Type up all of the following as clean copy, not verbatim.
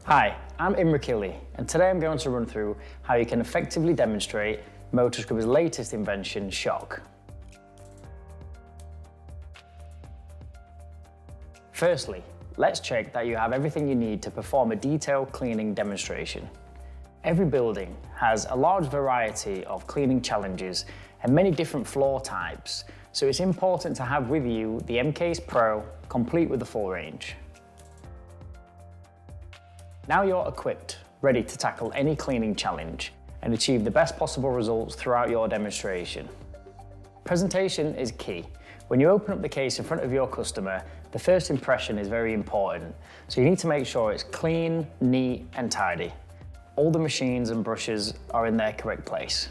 Hi, I'm Imre Killi, and today I'm going to run through how you can effectively demonstrate MotorScrubber's latest invention, shock. Firstly, let's check that you have everything you need to perform a detailed cleaning demonstration. Every building has a large variety of cleaning challenges and many different floor types, so it's important to have with you the M-Case Pro, complete with the full range. Now you're equipped, ready to tackle any cleaning challenge and achieve the best possible results throughout your demonstration. Presentation is key. When you open up the case in front of your customer, the first impression is very important, so you need to make sure it's clean, neat and tidy. All the machines and brushes are in their correct place.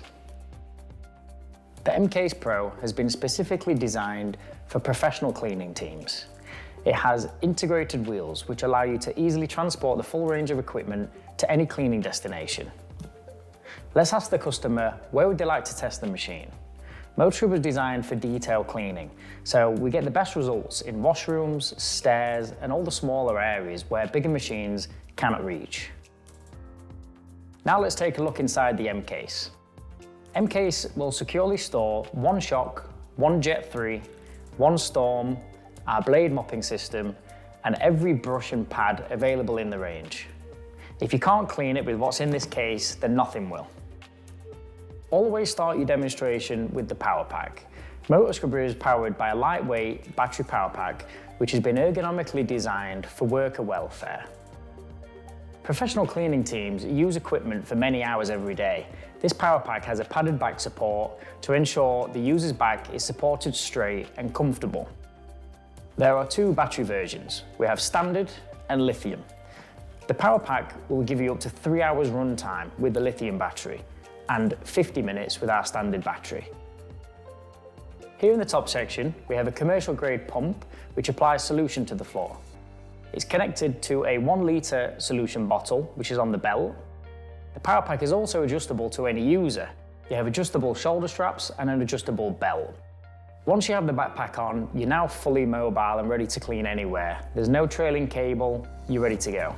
The M-Case Pro has been specifically designed for professional cleaning teams. It has integrated wheels which allow you to easily transport the full range of equipment to any cleaning destination. Let's ask the customer, where would they like to test the machine? MotorScrubber was designed for detailed cleaning, so we get the best results in washrooms, stairs, and all the smaller areas where bigger machines cannot reach. Now let's take a look inside the M-Case. M-Case will securely store one shock, one Jet 3, one Storm, our blade mopping system, and every brush and pad available in the range. If you can't clean it with what's in this case, then nothing will. Always start your demonstration with the power pack. MotorScrubber is powered by a lightweight battery power pack, which has been ergonomically designed for worker welfare. Professional cleaning teams use equipment for many hours every day. This power pack has a padded back support to ensure the user's back is supported straight and comfortable. There are two battery versions. We have standard and lithium. The power pack will give you up to 3 hours run time with the lithium battery and 50 minutes with our standard battery. Here in the top section, we have a commercial grade pump which applies solution to the floor. It's connected to a 1 litre solution bottle which is on the belt. The power pack is also adjustable to any user. You have adjustable shoulder straps and an adjustable belt. Once you have the backpack on, you're now fully mobile and ready to clean anywhere. There's no trailing cable, you're ready to go.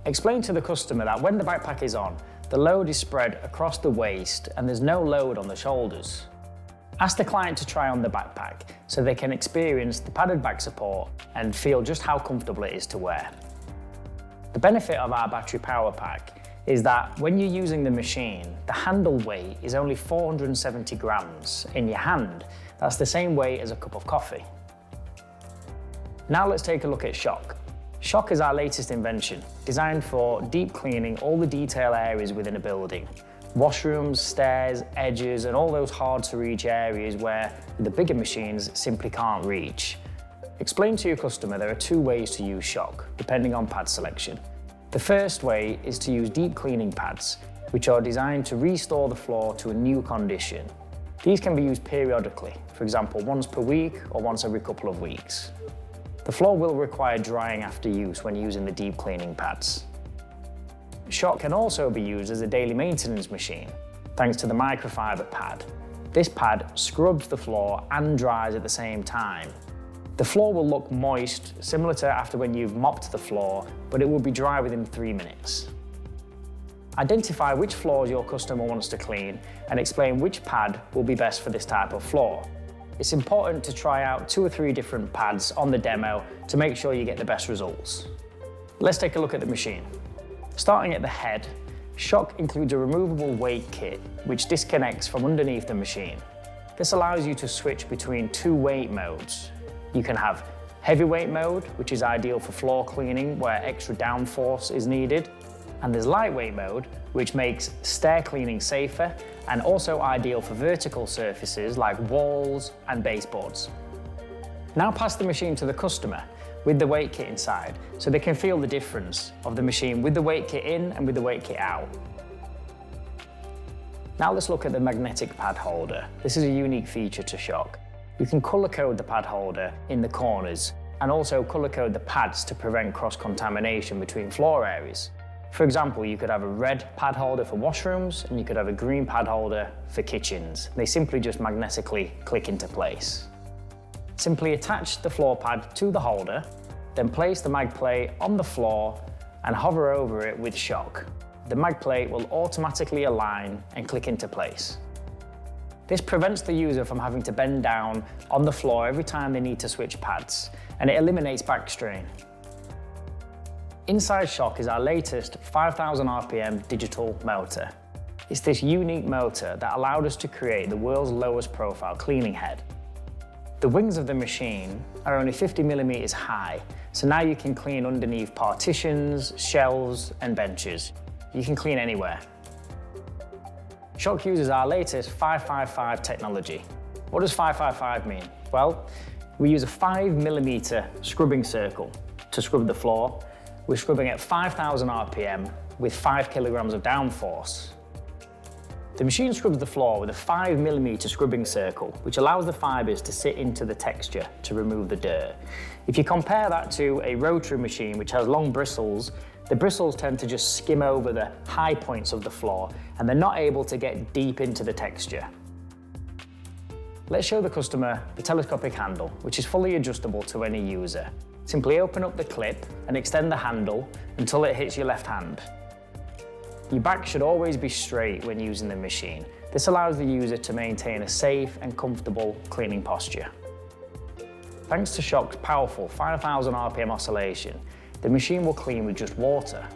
Explain to the customer that when the backpack is on, the load is spread across the waist and there's no load on the shoulders. Ask the client to try on the backpack so they can experience the padded back support and feel just how comfortable it is to wear. The benefit of our battery power pack is that when you're using the machine, the handle weight is only 470 grams in your hand. That's the same weight as a cup of coffee. Now let's take a look at shock. Shock is our latest invention, designed for deep cleaning all the detail areas within a building. Washrooms, stairs, edges, and all those hard to reach areas where the bigger machines simply can't reach. Explain to your customer there are two ways to use shock, depending on pad selection. The first way is to use deep cleaning pads, which are designed to restore the floor to a new condition. These can be used periodically, for example, once per week or once every couple of weeks. The floor will require drying after use when using the deep cleaning pads. Shock can also be used as a daily maintenance machine, thanks to the microfiber pad. This pad scrubs the floor and dries at the same time. The floor will look moist, similar to after when you've mopped the floor, but it will be dry within 3 minutes. Identify which floors your customer wants to clean and explain which pad will be best for this type of floor. It's important to try out 2 or 3 different pads on the demo to make sure you get the best results. Let's take a look at the machine. Starting at the head, shock includes a removable weight kit which disconnects from underneath the machine. This allows you to switch between 2 weight modes. You can have heavyweight mode, which is ideal for floor cleaning where extra downforce is needed. And there's lightweight mode, which makes stair cleaning safer and also ideal for vertical surfaces like walls and baseboards. Now pass the machine to the customer with the weight kit inside so they can feel the difference of the machine with the weight kit in and with the weight kit out. Now let's look at the magnetic pad holder. This is a unique feature to shock. You can color code the pad holder in the corners and also color code the pads to prevent cross-contamination between floor areas. For example, you could have a red pad holder for washrooms and you could have a green pad holder for kitchens. They simply just magnetically click into place. Simply attach the floor pad to the holder. Then place the mag plate on the floor and hover over it with shock. The mag plate will automatically align and click into place. This prevents the user from having to bend down on the floor every time they need to switch pads, and it eliminates back strain. Inside shock is our latest 5,000 RPM digital motor. It's this unique motor that allowed us to create the world's lowest profile cleaning head. The wings of the machine are only 50 millimeters high, so now you can clean underneath partitions, shelves, and benches. You can clean anywhere. Shock uses our latest 555 technology. What does 555 mean? Well, we use a 5 millimeter scrubbing circle to scrub the floor. We're scrubbing at 5,000 RPM with 5 kilograms of downforce. The machine scrubs the floor with a 5 millimeter scrubbing circle, which allows the fibers to sit into the texture to remove the dirt. If you compare that to a rotary machine, which has long bristles, the bristles tend to just skim over the high points of the floor, and they're not able to get deep into the texture. Let's show the customer the telescopic handle, which is fully adjustable to any user. Simply open up the clip and extend the handle until it hits your left hand. Your back should always be straight when using the machine. This allows the user to maintain a safe and comfortable cleaning posture. Thanks to Shock's powerful 5,000 RPM oscillation, the machine will clean with just water.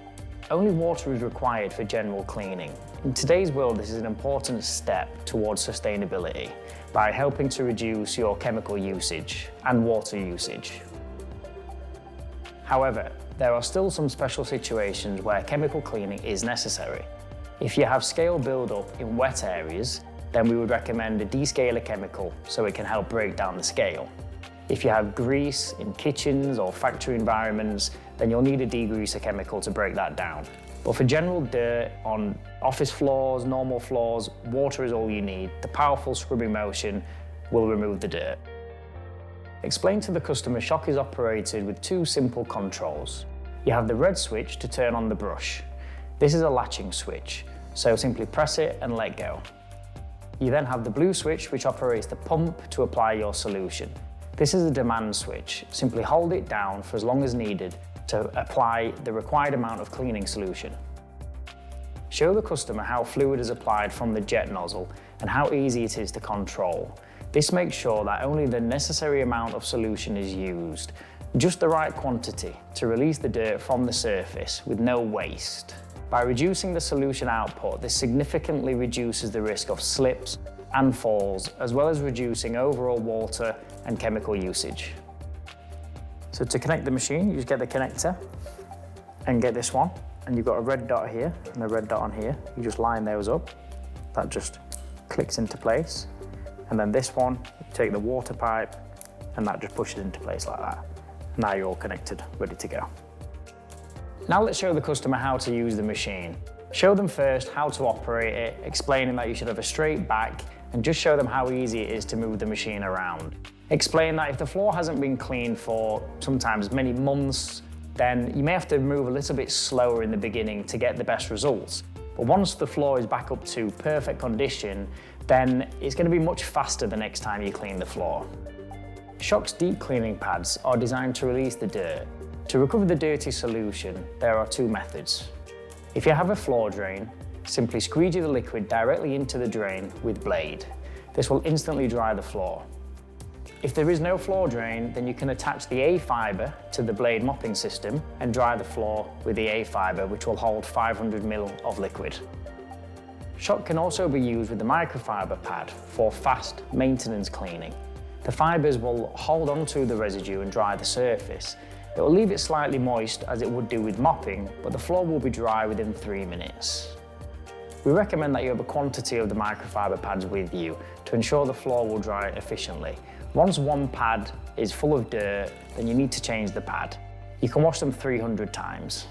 Only water is required for general cleaning. In today's world, this is an important step towards sustainability by helping to reduce your chemical usage and water usage. However, there are still some special situations where chemical cleaning is necessary. If you have scale buildup in wet areas, then we would recommend a descaler chemical so it can help break down the scale. If you have grease in kitchens or factory environments, then you'll need a degreaser chemical to break that down. But for general dirt on office floors, normal floors, water is all you need. The powerful scrubbing motion will remove the dirt. Explain to the customer Shock is operated with two simple controls. You have the red switch to turn on the brush. This is a latching switch, so simply press it and let go. You then have the blue switch, which operates the pump to apply your solution. This is a demand switch. Simply hold it down for as long as needed to apply the required amount of cleaning solution. Show the customer how fluid is applied from the jet nozzle and how easy it is to control. This makes sure that only the necessary amount of solution is used, just the right quantity to release the dirt from the surface with no waste. By reducing the solution output, this significantly reduces the risk of slips and falls, as well as reducing overall water and chemical usage. So to connect the machine, you just get the connector and get this one, and you've got a red dot here and a red dot on here. You just line those up. That just clicks into place. And then this one, you take the water pipe and that just pushes into place like that. Now you're all connected, ready to go. Now let's show the customer how to use the machine. Show them first how to operate it, explaining that you should have a straight back, and just show them how easy it is to move the machine around. Explain that if the floor hasn't been cleaned for sometimes many months, then you may have to move a little bit slower in the beginning to get the best results. But once the floor is back up to perfect condition, then it's going to be much faster the next time you clean the floor. Shock's deep cleaning pads are designed to release the dirt. To recover the dirty solution, there are two methods. If you have a floor drain, simply squeegee the liquid directly into the drain with blade. This will instantly dry the floor. If there is no floor drain, then you can attach the A-fibre to the blade mopping system and dry the floor with the A-fibre, which will hold 500 ml of liquid. Shock can also be used with the microfiber pad for fast maintenance cleaning. The fibres will hold onto the residue and dry the surface. It will leave it slightly moist as it would do with mopping, but the floor will be dry within 3 minutes. We recommend that you have a quantity of the microfiber pads with you to ensure the floor will dry efficiently. Once one pad is full of dirt, then you need to change the pad. You can wash them 300 times.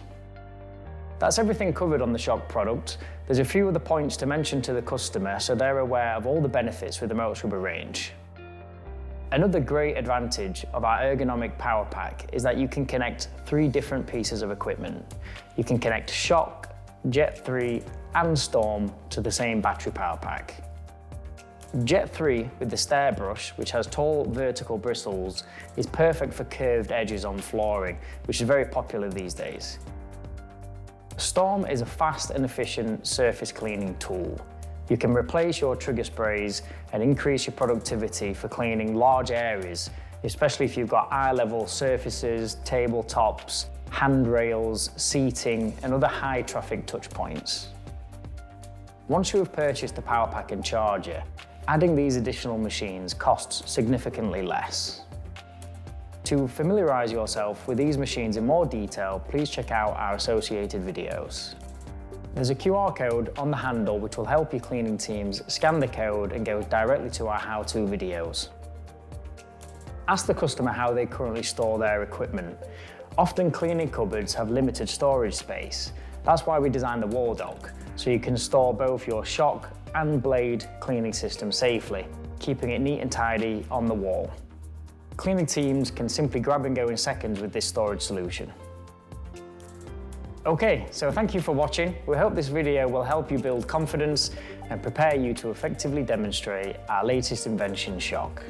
That's everything covered on the Shock product. There's a few other points to mention to the customer so they're aware of all the benefits with the MotorScrubber range. Another great advantage of our ergonomic power pack is that you can connect 3 different pieces of equipment. You can connect Shock, Jet 3 and Storm to the same battery power pack. Jet 3 with the stair brush, which has tall vertical bristles, is perfect for curved edges on flooring, which is very popular these days. Storm is a fast and efficient surface cleaning tool. You can replace your trigger sprays and increase your productivity for cleaning large areas, especially if you've got eye-level surfaces, tabletops, handrails, seating, and other high-traffic touch points. Once you have purchased the power pack and charger, adding these additional machines costs significantly less. To familiarize yourself with these machines in more detail, please check out our associated videos. There's a QR code on the handle which will help your cleaning teams scan the code and goes directly to our how-to videos. Ask the customer how they currently store their equipment. Often cleaning cupboards have limited storage space. That's why we designed the wall dock, so you can store both your shock and blade cleaning system safely, keeping it neat and tidy on the wall. Cleaning teams can simply grab and go in seconds with this storage solution. Okay, so thank you for watching. We hope this video will help you build confidence and prepare you to effectively demonstrate our latest invention, shock.